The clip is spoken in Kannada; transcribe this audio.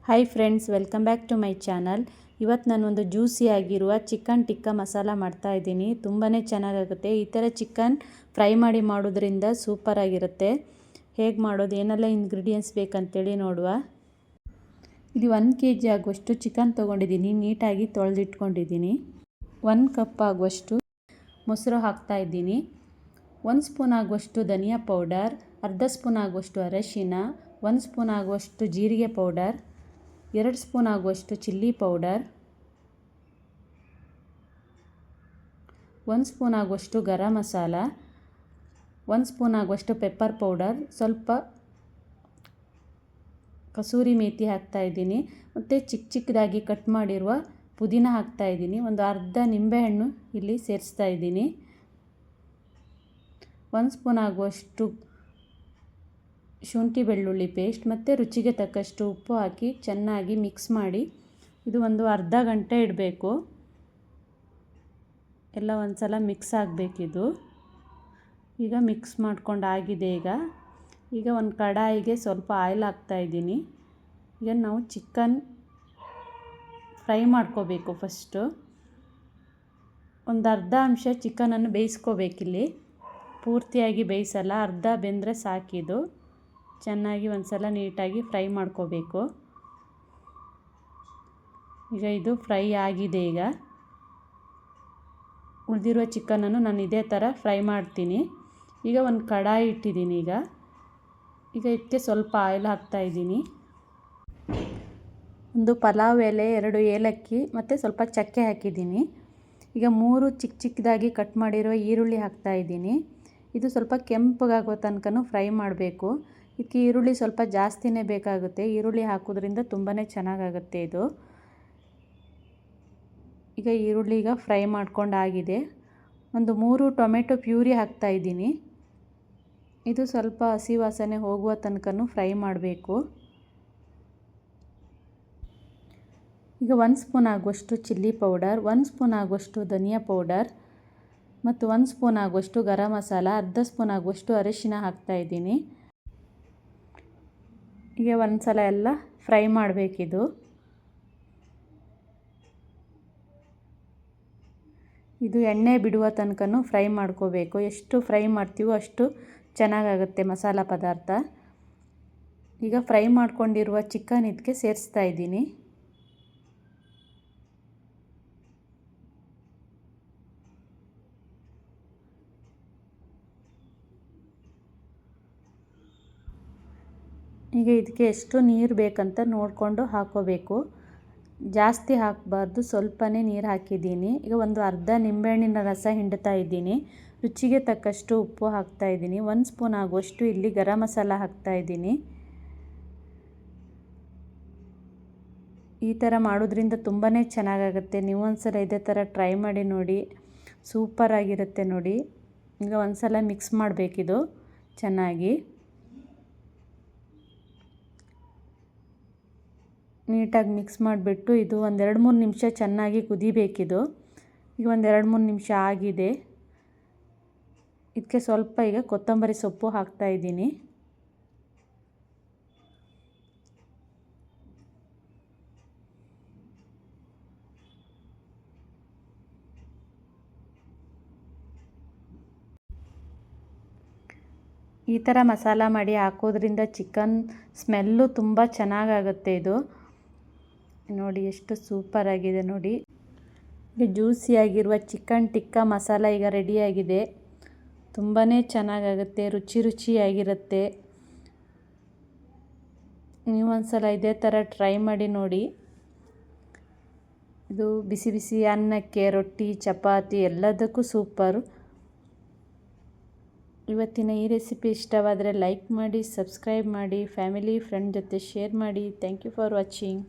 Hi friends, welcome back to my channel. ಇವತ್ತು ನಾನೊಂದು ಜ್ಯೂಸಿಯಾಗಿರುವ ಚಿಕನ್ ಟಿಕ್ಕಾ ಮಸಾಲ ಮಾಡ್ತಾಯಿದ್ದೀನಿ. ತುಂಬಾ ಚೆನ್ನಾಗಾಗುತ್ತೆ. ಈ ಥರ ಚಿಕನ್ ಫ್ರೈ ಮಾಡೋದ್ರಿಂದ ಸೂಪರಾಗಿರುತ್ತೆ. ಹೇಗೆ ಮಾಡೋದು, ಏನೆಲ್ಲ ಇಂಗ್ರೀಡಿಯೆಂಟ್ಸ್ ಬೇಕಂತೇಳಿ ನೋಡುವ. ಇಲ್ಲಿ 1 kg ಆಗುವಷ್ಟು ಚಿಕನ್ ತೊಗೊಂಡಿದ್ದೀನಿ. ನೀಟಾಗಿ ತೊಳೆದಿಟ್ಕೊಂಡಿದ್ದೀನಿ. 1 ಕಪ್ ಆಗುವಷ್ಟು ಮೊಸರು ಹಾಕ್ತಾಯಿದ್ದೀನಿ. 1 ಸ್ಪೂನ್ ಆಗುವಷ್ಟು ಧನಿಯಾ ಪೌಡರ್, ಅರ್ಧ ಸ್ಪೂನ್ ಆಗುವಷ್ಟು ಅರಶಿನ, 1 ಸ್ಪೂನ್ ಆಗುವಷ್ಟು ಜೀರಿಗೆ ಪೌಡರ್, 2 ಸ್ಪೂನ್ ಆಗುವಷ್ಟು ಚಿಲ್ಲಿ ಪೌಡರ್, 1 ಸ್ಪೂನ್ ಆಗುವಷ್ಟು ಗರಂ ಮಸಾಲ, 1 ಸ್ಪೂನ್ ಆಗುವಷ್ಟು ಪೆಪ್ಪರ್ ಪೌಡರ್, ಸ್ವಲ್ಪ ಕಸೂರಿ ಮೇಥಿ ಹಾಕ್ತಾಯಿದ್ದೀನಿ. ಮತ್ತು ಚಿಕ್ಕದಾಗಿ ಕಟ್ ಮಾಡಿರುವ ಪುದೀನ ಹಾಕ್ತಾಯಿದ್ದೀನಿ. ಒಂದು ಅರ್ಧ ನಿಂಬೆಹಣ್ಣು ಇಲ್ಲಿ ಸೇರಿಸ್ತಾ ಇದ್ದೀನಿ. 1 ಸ್ಪೂನ್ ಆಗುವಷ್ಟು ಶುಂಠಿ ಬೆಳ್ಳುಳ್ಳಿ ಪೇಸ್ಟ್ ಮತ್ತು ರುಚಿಗೆ ತಕ್ಕಷ್ಟು ಉಪ್ಪು ಹಾಕಿ ಚೆನ್ನಾಗಿ ಮಿಕ್ಸ್ ಮಾಡಿ ಇದು ಒಂದು ಅರ್ಧ ಗಂಟೆ ಇಡಬೇಕು. ಎಲ್ಲ ಒಂದು ಸಲ ಮಿಕ್ಸ್ ಆಗಬೇಕಿದು. ಈಗ ಮಿಕ್ಸ್ ಮಾಡ್ಕೊಂಡು ಆಗಿದೆ. ಈಗ ಒಂದು ಕಡಾಯಿಗೆ ಸ್ವಲ್ಪ ಆಯಿಲ್ ಹಾಕ್ತಾಯಿದ್ದೀನಿ. ಈಗ ನಾವು ಚಿಕನ್ ಫ್ರೈ ಮಾಡ್ಕೋಬೇಕು. ಫಸ್ಟು ಒಂದು ಅರ್ಧ ಅಂಶ ಚಿಕನನ್ನು ಬೇಯಿಸ್ಕೋಬೇಕಿಲ್ಲಿ. ಪೂರ್ತಿಯಾಗಿ ಬೇಯಿಸಲ್ಲ, ಅರ್ಧ ಬೆಂದರೆ ಸಾಕಿದು. ಚೆನ್ನಾಗಿ ಒಂದು ಸಲ ನೀಟಾಗಿ ಫ್ರೈ ಮಾಡ್ಕೋಬೇಕು. ಈಗ ಇದು ಫ್ರೈ ಆಗಿದೆ. ಈಗ ಉಳಿದಿರುವ ಚಿಕನನ್ನು ನಾನು ಇದೇ ಥರ ಫ್ರೈ ಮಾಡ್ತೀನಿ. ಈಗ ಒಂದು ಕಡಾಯಿ ಇಟ್ಟಿದ್ದೀನಿ. ಈಗ ಇದಕ್ಕೆ ಸ್ವಲ್ಪ ಆಯಿಲ್ ಹಾಕ್ತಾಯಿದ್ದೀನಿ. ಒಂದು ಪಲಾವ್ ಎಲೆ, 2 ಏಲಕ್ಕಿ ಮತ್ತು ಸ್ವಲ್ಪ ಚಕ್ಕೆ ಹಾಕಿದ್ದೀನಿ. ಈಗ 3 ಚಿಕ್ಕದಾಗಿ ಕಟ್ ಮಾಡಿರೋ ಈರುಳ್ಳಿ ಹಾಕ್ತಾಯಿದ್ದೀನಿ. ಇದು ಸ್ವಲ್ಪ ಕೆಂಪಗಾಗೋ ತನಕ ಫ್ರೈ ಮಾಡಬೇಕು. ಇದಕ್ಕೆ ಈರುಳ್ಳಿ ಸ್ವಲ್ಪ ಜಾಸ್ತಿನೇ ಬೇಕಾಗುತ್ತೆ. ಈರುಳ್ಳಿ ಹಾಕೋದ್ರಿಂದ ತುಂಬಾ ಚೆನ್ನಾಗಾಗುತ್ತೆ ಇದು. ಈಗ ಈರುಳ್ಳಿ ಫ್ರೈ ಮಾಡ್ಕೊಂಡಾಗಿದೆ. ಒಂದು 3 ಟೊಮೆಟೊ ಪ್ಯೂರಿ ಹಾಕ್ತಾಯಿದ್ದೀನಿ. ಇದು ಸ್ವಲ್ಪ ಹಸಿ ವಾಸನೆ ಹೋಗುವ ತನಕ ಫ್ರೈ ಮಾಡಬೇಕು. ಈಗ 1 ಸ್ಪೂನ್ ಆಗುವಷ್ಟು ಚಿಲ್ಲಿ ಪೌಡರ್, 1 ಸ್ಪೂನ್ ಆಗುವಷ್ಟು ಧನಿಯಾ ಪೌಡರ್ ಮತ್ತು 1 ಸ್ಪೂನ್ ಆಗುವಷ್ಟು ಗರಂ ಮಸಾಲ, ಅರ್ಧ ಸ್ಪೂನ್ ಆಗುವಷ್ಟು ಅರಿಶಿನ ಹಾಕ್ತಾಯಿದ್ದೀನಿ. ಈಗ ಒಂದು ಸಲ ಎಲ್ಲ ಫ್ರೈ ಮಾಡಬೇಕಿದು. ಇದು ಎಣ್ಣೆ ಬಿಡುವ ತನಕ ಫ್ರೈ ಮಾಡ್ಕೋಬೇಕು. ಎಷ್ಟು ಫ್ರೈ ಮಾಡ್ತೀವೋ ಅಷ್ಟು ಚೆನ್ನಾಗಾಗುತ್ತೆ ಮಸಾಲ ಪದಾರ್ಥ. ಈಗ ಫ್ರೈ ಮಾಡ್ಕೊಂಡಿರುವ ಚಿಕನ್ ಇದಕ್ಕೆ ಸೇರಿಸ್ತಾ ಇದ್ದೀನಿ. ಈಗ ಇದಕ್ಕೆ ಎಷ್ಟು ನೀರು ಬೇಕಂತ ನೋಡಿಕೊಂಡು ಹಾಕ್ಕೋಬೇಕು. ಜಾಸ್ತಿ ಹಾಕಬಾರ್ದು, ಸ್ವಲ್ಪನೇ ನೀರು ಹಾಕಿದ್ದೀನಿ. ಈಗ ಒಂದು ಅರ್ಧ ನಿಂಬೆಹಣ್ಣಿನ ರಸ ಹಿಂಡ್ತಾ ಇದ್ದೀನಿ. ರುಚಿಗೆ ತಕ್ಕಷ್ಟು ಉಪ್ಪು ಹಾಕ್ತಾಯಿದ್ದೀನಿ. 1 ಸ್ಪೂನ್ ಆಗುವಷ್ಟು ಇಲ್ಲಿ ಗರಂ ಮಸಾಲ ಹಾಕ್ತಾಯಿದ್ದೀನಿ. ಈ ಥರ ಮಾಡೋದ್ರಿಂದ ತುಂಬಾ ಚೆನ್ನಾಗಾಗುತ್ತೆ. ನೀವು ಒಂದ್ಸಲ ಇದೇ ಥರ ಟ್ರೈ ಮಾಡಿ ನೋಡಿ, ಸೂಪರಾಗಿರುತ್ತೆ ನೋಡಿ. ಈಗ ಒಂದು ಸಲ ಮಿಕ್ಸ್ ಮಾಡಬೇಕಿದು ಚೆನ್ನಾಗಿ. ನೀಟಾಗಿ ಮಿಕ್ಸ್ ಮಾಡಿಬಿಟ್ಟು ಇದು ಒಂದು 2-3 ನಿಮಿಷ ಚೆನ್ನಾಗಿ ಕುದಿಬೇಕಿದು. ಈಗ ಒಂದು 2-3 ನಿಮಿಷ ಆಗಿದೆ. ಇದಕ್ಕೆ ಸ್ವಲ್ಪ ಈಗ ಕೊತ್ತಂಬರಿ ಸೊಪ್ಪು ಹಾಕ್ತಾಯಿದ್ದೀನಿ. ಈ ಥರ ಮಸಾಲ ಮಾಡಿ ಹಾಕೋದ್ರಿಂದ ಚಿಕನ್ ಸ್ಮೆಲ್ಲು ತುಂಬ ಚೆನ್ನಾಗಾಗುತ್ತೆ ಇದು. ನೋಡಿ ಎಷ್ಟು ಸೂಪರಾಗಿದೆ ನೋಡಿ. ಈಗ ಜ್ಯೂಸಿಯಾಗಿರುವ ಚಿಕನ್ ಟಿಕ್ಕಾ ಮಸಾಲ ಈಗ ರೆಡಿಯಾಗಿದೆ. ತುಂಬಾ ಚೆನ್ನಾಗಾಗುತ್ತೆ, ರುಚಿಯಾಗಿರುತ್ತೆ. ನೀವು ಒಂದ್ಸಲ ಇದೇ ಥರ ಟ್ರೈ ಮಾಡಿ ನೋಡಿ. ಇದು ಬಿಸಿ ಬಿಸಿ ಅನ್ನಕ್ಕೆ, ರೊಟ್ಟಿ, ಚಪಾತಿ ಎಲ್ಲದಕ್ಕೂ ಸೂಪರು. ಇವತ್ತಿನ ಈ ರೆಸಿಪಿ ಇಷ್ಟವಾದರೆ ಲೈಕ್ ಮಾಡಿ, ಸಬ್ಸ್ಕ್ರೈಬ್ ಮಾಡಿ, ಫ್ಯಾಮಿಲಿ ಫ್ರೆಂಡ್ ಜೊತೆ ಶೇರ್ ಮಾಡಿ. Thank you for watching.